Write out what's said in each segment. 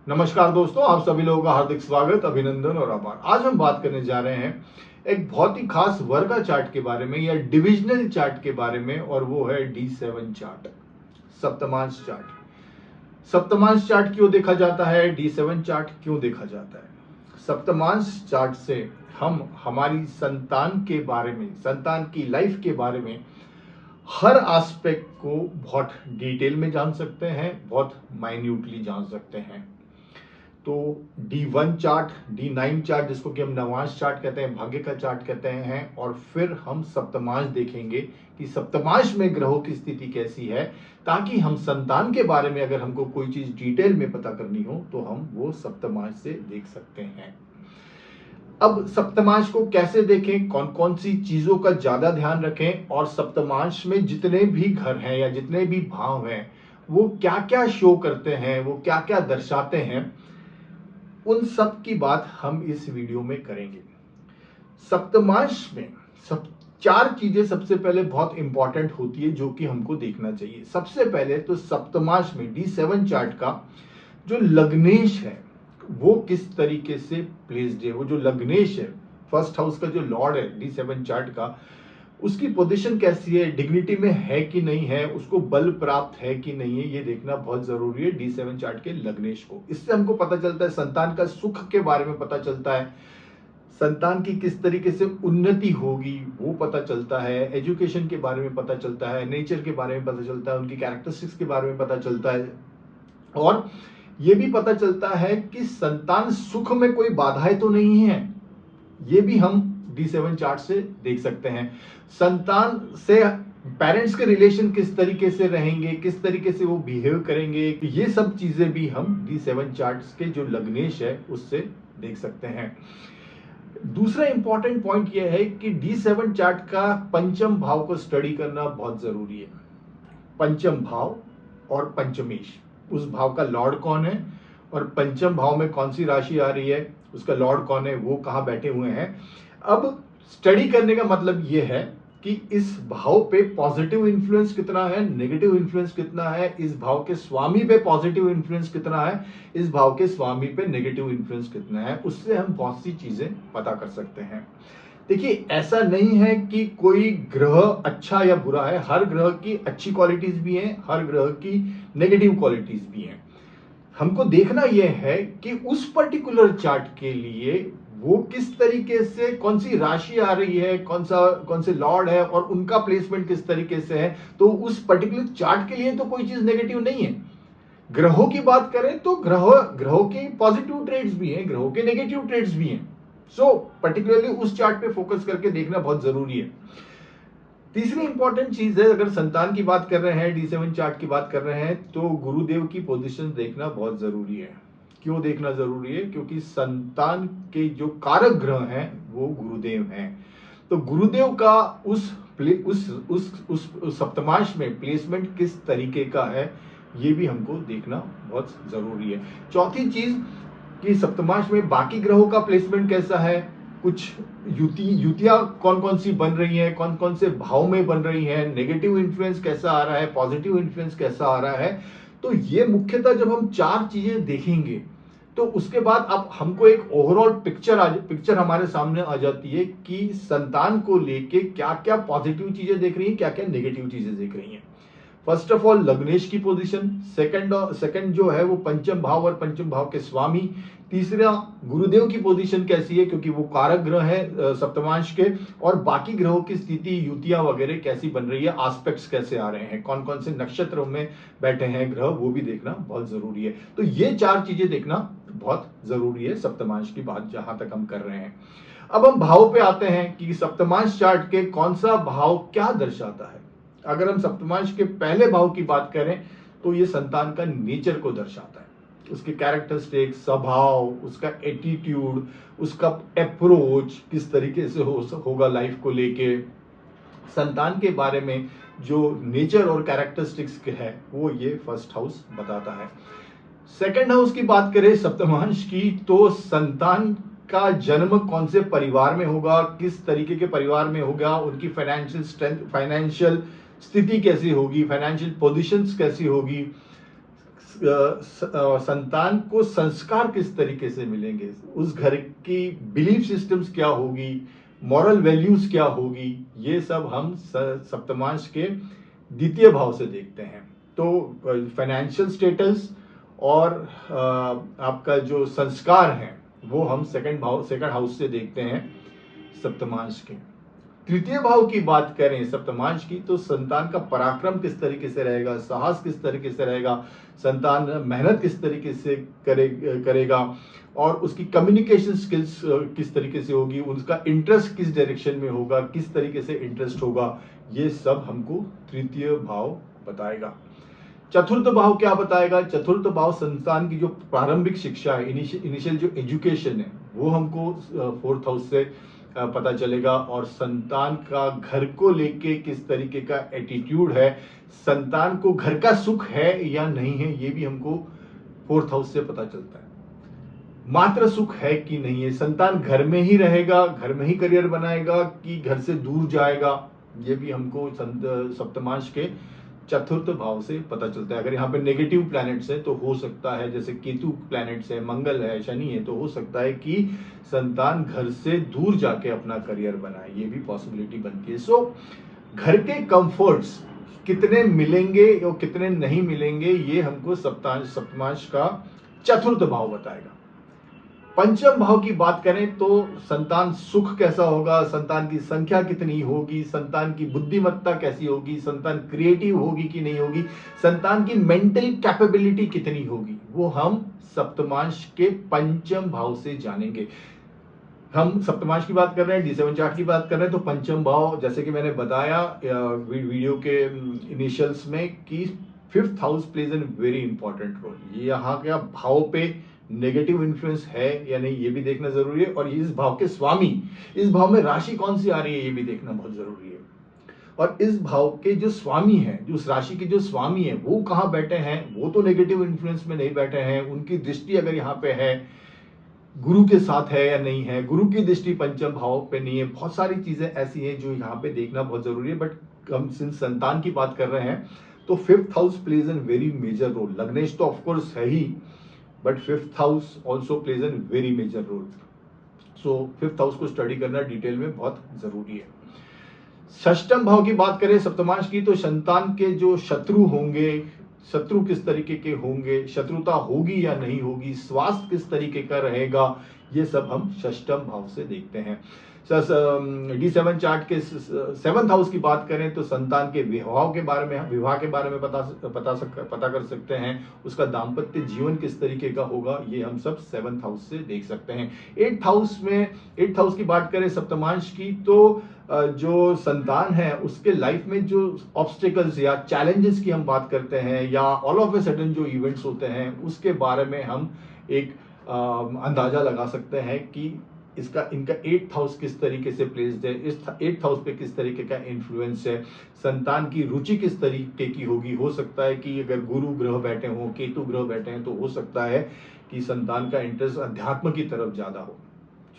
नमस्कार दोस्तों, आप सभी लोगों का हार्दिक स्वागत, अभिनंदन और आभार। आज हम बात करने जा रहे हैं एक बहुत ही खास वर्गा चार्ट के बारे में या डिविजनल चार्ट के बारे में, और वो है D7 चार्ट, सप्तमांश चार्ट। सप्तमांश चार्ट क्यों देखा जाता है, D7 चार्ट क्यों देखा जाता है? सप्तमांश चार्ट से हम हमारी संतान के बारे में, संतान की लाइफ के बारे में हर एस्पेक्ट को बहुत डिटेल में जान सकते हैं, बहुत माइन्यूटली जान सकते हैं। तो D1 चार्ट, D9 चार्ट, जिसको कि हम नवांश चार्ट कहते हैं, भाग्य का चार्ट कहते हैं, और फिर हम सप्तमांश देखेंगे कि सप्तमांश में ग्रहों की स्थिति कैसी है, ताकि हम संतान के बारे में अगर हमको कोई चीज डिटेल में पता करनी हो तो हम वो सप्तमांश से देख सकते हैं। अब सप्तमांश को कैसे देखें, कौन कौन सी चीजों का ज्यादा ध्यान रखें, और सप्तमांश में जितने भी घर हैं या जितने भी भाव हैं वो क्या क्या शो करते हैं, वो क्या क्या दर्शाते हैं, उन सब की बात हम इस वीडियो में करेंगे। सप्तमांश में सब चार चीजें सबसे पहले बहुत इंपॉर्टेंट होती है जो कि हमको देखना चाहिए। सबसे पहले तो सप्तमांश में D7 चार्ट का जो लग्नेश है वो किस तरीके से प्लेस्ड है। वो जो लग्नेश है, फर्स्ट हाउस का जो लॉर्ड है D7 चार्ट का, उसकी पोजीशन कैसी है, डिग्निटी में है कि नहीं है, उसको बल प्राप्त है कि नहीं है, ये देखना बहुत जरूरी है D7 चार्ट के लग्नेश को। इससे हमको पता चलता है संतान का सुख के बारे में पता चलता है, संतान की किस तरीके से उन्नति होगी वो पता चलता है, एजुकेशन के बारे में पता चलता है, नेचर के बारे में पता चलता है, उनकी कैरेक्टरिस्टिक्स के बारे में पता चलता है, और ये भी पता चलता है कि संतान सुख में कोई बाधाएं तो नहीं है। ये भी हम D7 चार्ट से देख सकते हैं। संतान से पेरेंट्स के रिलेशन किस तरीके से रहेंगे, किस तरीके से वो बिहेव करेंगे, ये सब चीजें भी हम D7 चार्ट्स के जो लग्नेश है उससे देख सकते हैं। दूसरा इंपॉर्टेंट पॉइंट यह है कि D7 चार्ट का पंचम भाव को स्टडी करना बहुत जरूरी है। पंचम भाव और पंचमेश, उस भाव का लॉर्ड कौन है और पंचम भाव में कौन सी राशि आ रही है, उसका लॉर्ड कौन है, वो कहां बैठे हुए हैं। अब स्टडी करने का मतलब यह है कि इस भाव पे पॉजिटिव इन्फ्लुएंस कितना है, नेगेटिव इन्फ्लुएंस कितना है, इस भाव के स्वामी पे पॉजिटिव इन्फ्लुएंस कितना है, इस भाव के स्वामी पे नेगेटिव इन्फ्लुएंस कितना है। उससे हम बहुत सी चीजें पता कर सकते हैं। देखिए, ऐसा नहीं है कि कोई ग्रह अच्छा या बुरा है, हर ग्रह की अच्छी क्वालिटीज भी हैं, हर ग्रह की नेगेटिव क्वालिटीज भी हैं। हमको देखना यह है कि उस पर्टिकुलर चार्ट के लिए वो किस तरीके से, कौन सी राशि आ रही है, कौन से लॉर्ड है और उनका प्लेसमेंट किस तरीके से है। तो उस पर्टिकुलर चार्ट के लिए तो कोई चीज नेगेटिव नहीं है। ग्रहों की बात करें तो ग्रहों के पॉजिटिव ट्रेड्स भी हैं, ग्रहों के नेगेटिव ट्रेड्स भी हैं। सो पर्टिकुलरली उस चार्ट पे फोकस करके देखना बहुत जरूरी है। तीसरी इंपॉर्टेंट चीज है, अगर संतान की बात कर रहे हैं, D7 चार्ट की बात कर रहे हैं, तो गुरुदेव की पोजीशन देखना बहुत जरूरी है। क्यों देखना जरूरी है? क्योंकि संतान के जो कारक ग्रह हैं वो गुरुदेव हैं। तो गुरुदेव का उस सप्तमांश में प्लेसमेंट किस तरीके का है, ये भी हमको देखना बहुत जरूरी है। चौथी चीज कि सप्तमांश में बाकी ग्रहों का प्लेसमेंट कैसा है, कुछ युतियां कौन कौन सी बन रही हैं, कौन कौन से भाव में बन रही हैं, नेगेटिव इन्फ्लुएंस कैसा आ रहा है, पॉजिटिव इन्फ्लुएंस कैसा आ रहा है। तो ये मुख्यतः जब हम चार चीजें देखेंगे तो उसके बाद अब हमको एक ओवरऑल पिक्चर हमारे सामने आ जाती है कि संतान को लेके क्या क्या पॉजिटिव चीजें देख रही हैं, क्या क्या नेगेटिव चीजें देख रही हैं। फर्स्ट ऑफ ऑल लग्नेश की पोजीशन, सेकंड जो है वो पंचम भाव और पंचम भाव के स्वामी, तीसरा गुरुदेव की पोजीशन कैसी है क्योंकि वो कारक ग्रह है सप्तमांश के, और बाकी ग्रहों की स्थिति, युतियां वगैरह कैसी बन रही है, एस्पेक्ट्स कैसे आ रहे हैं, कौन कौन से नक्षत्रों में बैठे हैं ग्रह, वो भी देखना बहुत जरूरी है। तो ये चार चीजें देखना बहुत जरूरी है सप्तमांश की बात जहां तक हम कर रहे हैं। अब हम भाव पे आते हैं कि सप्तमांश चार्ट के कौन सा भाव क्या दर्शाता है। अगर हम सप्तमांश के पहले भाव की बात करें तो ये संतान का नेचर को दर्शाता है, उसके कैरेक्टरिस्टिक्स, स्वभाव, उसका एटीट्यूड, उसका अप्रोच किस तरीके से होगा लाइफ को लेके। संतान के बारे में जो नेचर और कैरेक्टरिस्टिक्स है वो ये फर्स्ट हाउस बताता है। सेकंड हाउस की बात करें सप्तमांश की, तो संतान का जन्म कौन से परिवार में होगा, किस तरीके के परिवार में होगा, उनकी फाइनेंशियल स्ट्रेंथ, फाइनेंशियल स्थिति कैसी होगी, फाइनेंशियल पोजीशंस कैसी होगी, संतान को संस्कार किस तरीके से मिलेंगे, उस घर की बिलीफ सिस्टम्स क्या होगी, मॉरल वैल्यूज क्या होगी, ये सब हम सप्तमांश के द्वितीय भाव से देखते हैं। तो फाइनेंशियल स्टेटस और आपका जो संस्कार है वो हम सेकंड हाउस से देखते हैं सप्तमांश के। तृतीय भाव की बात करें सप्तमांश की, तो संतान का पराक्रम किस तरीके से रहेगा, साहस किस तरीके से रहेगा, संतान मेहनत किस तरीके से करेगा और उसकी कम्युनिकेशन स्किल्स किस तरीके से होगी, उसका इंटरेस्ट किस डायरेक्शन में होगा, किस तरीके से इंटरेस्ट होगा, ये सब हमको तृतीय भाव बताएगा। चतुर्थ भाव क्या बताएगा? चतुर्थ भाव संतान की जो प्रारंभिक शिक्षा है, इनिशियल जो एजुकेशन है, वो हमको फोर्थ हाउस से पता चलेगा। और संतान का घर को लेके किस तरीके का एटीट्यूड है, संतान को घर का सुख है या नहीं है, ये भी हमको फोर्थ हाउस से पता चलता है। मात्र सुख है कि नहीं है, संतान घर में ही रहेगा, घर में ही करियर बनाएगा कि घर से दूर जाएगा, ये भी हमको सप्तमांश के चतुर्थ भाव से पता चलता है। अगर यहाँ पे नेगेटिव प्लैनेट्स है तो हो सकता है, जैसे केतु प्लैनेट्स है, मंगल है, शनि है, तो हो सकता है कि संतान घर से दूर जाके अपना करियर बनाए, ये भी पॉसिबिलिटी बनती है। सो घर के कंफर्ट्स कितने मिलेंगे और कितने नहीं मिलेंगे, ये हमको सप्तमांश का चतुर्थ भाव बताएगा। पंचम भाव की बात करें तो संतान सुख कैसा होगा, संतान की संख्या कितनी होगी, संतान की बुद्धिमत्ता कैसी होगी, संतान क्रिएटिव होगी कि नहीं होगी, संतान की मेंटल कैपेबिलिटी कितनी होगी, वो हम सप्तमांश के पंचम भाव से जानेंगे। हम सप्तमांश की बात कर रहे हैं, D7 चार्ट की बात कर रहे हैं, तो पंचम भाव जैसे कि मैंने बताया वीडियो के इनिशियल्स में कि fifth house plays an very important role. ये यहाँ का भाव पे नेगेटिव इन्फ्लुएंस है या नहीं, ये भी देखना जरूरी है। और इस भाव के स्वामी, इस भाव में राशि कौन सी आ रही है, ये भी देखना बहुत जरूरी है। और इस भाव के जो स्वामी है, जो उस राशि के जो स्वामी है, वो कहाँ बैठे हैं, वो तो नेगेटिव इन्फ्लुएंस में नहीं बैठे हैं, उनकी दृष्टि अगर यहाँ पे है, गुरु के साथ है या नहीं है, गुरु की दृष्टि पंचम भाव पे नहीं है, बहुत सारी चीजें ऐसी हैं जो यहाँ पे देखना बहुत जरूरी है। बट हम सिंस संतान की बात कर रहे हैं तो fifth house plays an very major role. लग्नेश तो ऑफकोर्स है ही, but fifth house also plays an very major role. So fifth house को स्टडी करना डिटेल में बहुत जरूरी है। षष्टम भाव की बात करें सप्तमांश की, तो संतान के जो शत्रु होंगे, शत्रु किस तरीके के होंगे, शत्रुता होगी या नहीं होगी, स्वास्थ्य किस तरीके का रहेगा, ये सब हम षष्टम भाव से देखते हैं। D7 चार्ट के सेवंथ हाउस की बात करें तो संतान के विवाह के बारे में पता कर सकते हैं, उसका दाम्पत्य जीवन किस तरीके का होगा, ये हम सब सेवंथ हाउस से देख सकते हैं। एट्थ हाउस की बात करें सप्तमांश की, तो जो संतान है उसके लाइफ में जो ऑब्स्टिकल्स या चैलेंजेस की हम बात करते हैं, या ऑल ऑफ ए सडन जो इवेंट्स होते हैं, उसके बारे में हम एक अंदाजा लगा सकते हैं कि इनका एट्थ हाउस किस तरीके से प्लेस्ड है, इस एट्थ हाउस पे किस तरीके का इन्फ्लुएंस है, संतान की रुचि किस तरीके की होगी। हो सकता है कि अगर गुरु ग्रह बैठे हों, केतु ग्रह बैठे हैं, तो हो सकता है कि संतान का इंटरेस्ट अध्यात्म की तरफ ज्यादा हो।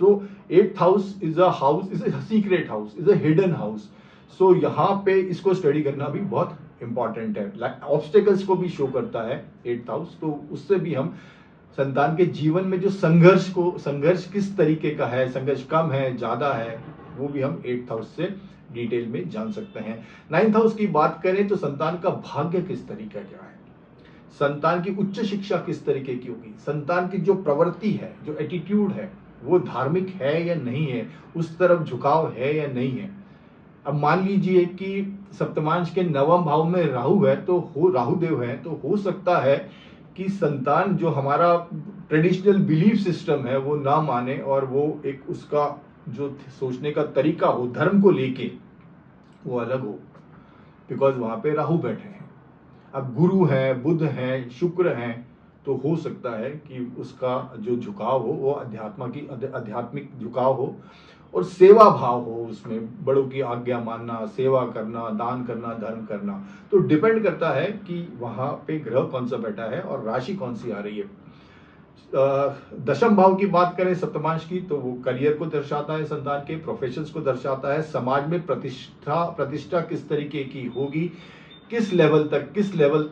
So eighth house is a secret house, is a hidden house. So यहाँ पे इसको स्टडी करना भी बहुत इंपॉर्टेंट है। ऑब्स्टेकल्स को भी शो करता है एट्थ हाउस, तो उससे भी हम संतान के जीवन में जो संघर्ष किस तरीके का है, संघर्ष कम है, ज्यादा है, वो भी हम एट्थ हाउस से डिटेल में जान सकते हैं। नाइन्थ हाउस की बात करें तो संतान का भाग्य किस तरीके का है, संतान की उच्च शिक्षा किस तरीके की होगी, संतान की जो प्रवृत्ति है, जो एटीट्यूड है, वो धार्मिक है या नहीं है, उस तरफ झुकाव है या नहीं है। अब मान लीजिए कि सप्तमांश के नवम भाव में राहु है, तो राहुदेव है, तो हो सकता है कि संतान जो हमारा ट्रेडिशनल बिलीफ सिस्टम है वो ना माने, और वो एक उसका जो सोचने का तरीका हो धर्म को लेके वो अलग हो, बिकॉज वहां पे राहु बैठे हैं। अब गुरु है, बुध है, शुक्र है, तो हो सकता है कि उसका जो झुकाव हो वो आध्यात्मिक झुकाव हो, और सेवा भाव हो, उसमें बड़ों की आज्ञा मानना, सेवा करना, दान करना, धर्म करना। तो डिपेंड करता है कि वहां पे ग्रह कौन सा बैठा है और राशि कौन सी आ रही है। दशम भाव की बात करें सप्तमांश की, तो वो करियर को दर्शाता है, संतान के प्रोफेशंस को दर्शाता है, समाज में प्रतिष्ठा किस तरीके की होगी, किस लेवल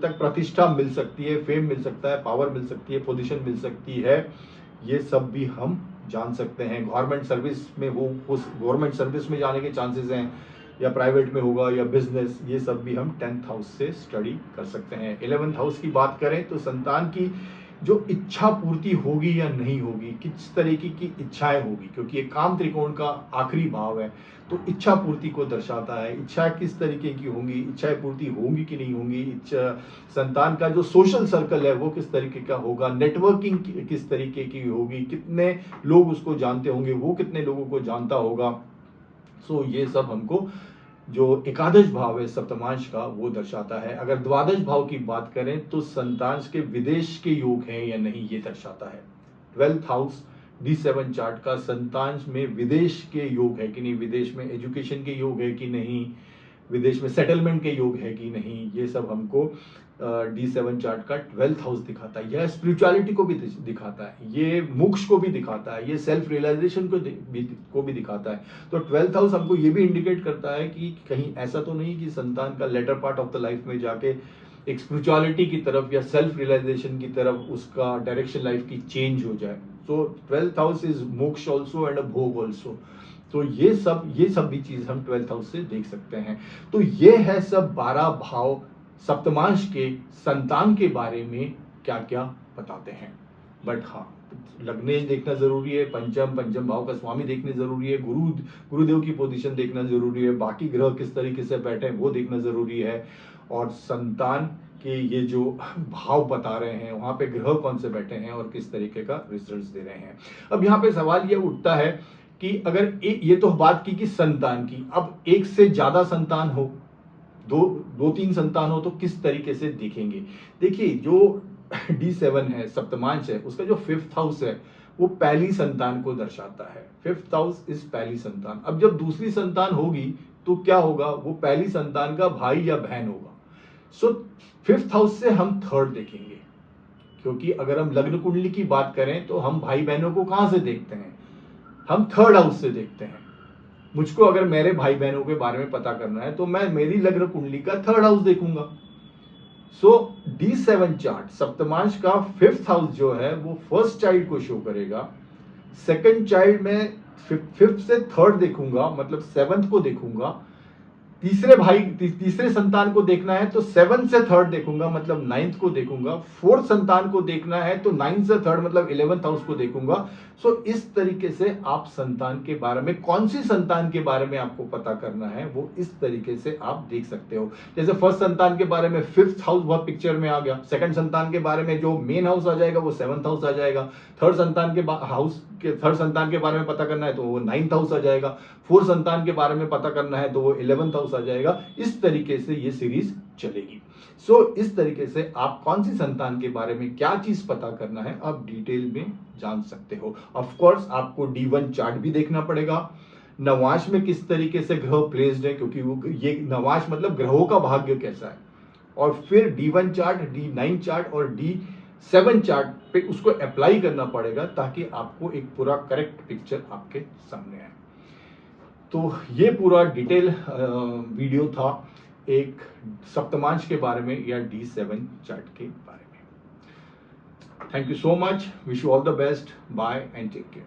तक प्रतिष्ठा मिल सकती है, फेम मिल सकता है, पावर मिल सकती है, पोजीशन मिल सकती है, ये सब भी हम जान सकते हैं। गवर्नमेंट सर्विस में हो, उस गवर्नमेंट सर्विस में जाने के चांसेस हैं, या प्राइवेट में होगा, या बिजनेस, ये सब भी हम 10th हाउस से स्टडी कर सकते हैं। 11th हाउस की बात करें तो संतान की जो इच्छा पूर्ति होगी या नहीं होगी, किस तरीके की इच्छाएं होगी, क्योंकि ये काम त्रिकोण का आखिरी भाव है, तो इच्छा पूर्ति को दर्शाता है। इच्छा किस तरीके की होंगी, इच्छाएं पूर्ति होंगी कि नहीं होंगी, इच्छा संतान का जो सोशल सर्कल है वो किस तरीके का होगा, नेटवर्किंग किस तरीके की होगी, कितने लोग उसको जानते होंगे, वो कितने लोगों को जानता होगा। सो ये सब हमको जो एकादश भाव है सप्तमांश का वो दर्शाता है। अगर द्वादश भाव की बात करें तो संतांश के विदेश के योग हैं या नहीं ये दर्शाता है। 12th हाउस D7 चार्ट का संतांश में विदेश के योग है कि नहीं, विदेश में एजुकेशन के योग है कि नहीं, विदेश में सेटलमेंट के योग है कि नहीं, ये सब हमको D7 चार्ट का 12th हाउस दिखाता है। यह स्पिरिचुअलिटी को भी दिखाता है, ये मोक्ष को भी दिखाता है, ये सेल्फ रियलाइजेशन को भी दिखाता है। तो 12th हाउस हमको ये भी इंडिकेट करता है कि कहीं ऐसा तो नहीं कि संतान का later part of the life में जाके एक स्पिरिचुअलिटी की तरफ या सेल्फ रियलाइजेशन की तरफ उसका डायरेक्शन लाइफ की चेंज हो जाए। सो 12th हाउस इज मोक्ष ऑल्सो एंड अ भोग ऑल्सो। तो ये सब भी चीज हम 12th हाउस से देख सकते हैं। तो ये है सब 12 भाव सप्तमांश के संतान के बारे में क्या क्या बताते हैं। बट हाँ, लग्नेश देखना जरूरी है, पंचम भाव का स्वामी देखने जरूरी है, गुरुदेव की पोजीशन देखना जरूरी है, बाकी ग्रह किस तरीके से बैठे हैं वो देखना जरूरी है, और संतान के ये जो भाव बता रहे हैं वहां पे ग्रह कौन से बैठे हैं और किस तरीके का रिजल्ट्स दे रहे हैं। अब यहाँ पे सवाल ये उठता है कि अगर ये तो बात की कि संतान की, अब एक से ज्यादा संतान हो, दो तीन संतान हो तो किस तरीके से दिखेंगे। देखिए जो D7 है सप्तमांश है, उसका जो 5th हाउस है वो पहली संतान को दर्शाता है। 5th हाउस इस पहली संतान। अब जब दूसरी संतान होगी तो क्या होगा, वो पहली संतान का भाई या बहन होगा। सो 5th हाउस से हम 3rd देखेंगे, क्योंकि अगर हम लग्न कुंडली की बात करें तो हम भाई बहनों को कहां से देखते हैं, हम 3rd हाउस से देखते हैं। मुझको अगर मेरे भाई बहनों के बारे में पता करना है तो मैं मेरी लग्न कुंडली का 3rd हाउस देखूंगा। सो D7 चार्ट सप्तमांश का 5th हाउस जो है वो फर्स्ट चाइल्ड को शो करेगा, सेकंड चाइल्ड में 5th से 3rd देखूंगा, मतलब 7th को देखूंगा, तीसरे संतान को देखना है तो 7 से 3rd देखूंगा, मतलब 9th को देखूंगा, 4th संतान को देखना है तो 9 से 3rd मतलब 11th हाउस को देखूंगा। सो इस तरीके से आप संतान के बारे में, कौन सी संतान के बारे में आपको पता करना है वो इस तरीके से आप देख सकते हो। जैसे फर्स्ट संतान के बारे में 5th हाउस बहुत पिक्चर में आ गया, सेकंड संतान के बारे में जो मेन हाउस आ जाएगा वो 7th हाउस आ जाएगा, थर्ड संतान के बारे में पता करना है तो वो 9th हाउस आ जाएगा, फोर्थ संतान के बारे में पता करना है तो वो 11th हाउस आ जाएगा। इस तरीके से ये सीरीज चलेगी। सो इस तरीके से आप कौन सी संतान के बारे में क्या चीज पता करना है आप डिटेल में जान सकते हो। ऑफ कोर्स आपको D1 चार्ट भी देखना पड़ेगा, नवांश में किस तरीके से ग्रह प्लेस्ड है, क्योंकि वो ये नवांश मतलब ग्रहों का भाग्य कैसा है, और फिर D1 चार्ट, D9 चार्ट और D7 चार्ट पे उसको अप्लाई करना पड़ेगा ताकि आपको एक पूरा करेक्ट पिक्चर आपके सामने आए। तो ये पूरा डिटेल वीडियो था एक सप्तमांश के बारे में या D7 चार्ट के बारे में। Thank you so much, wish you all the best, bye and take care.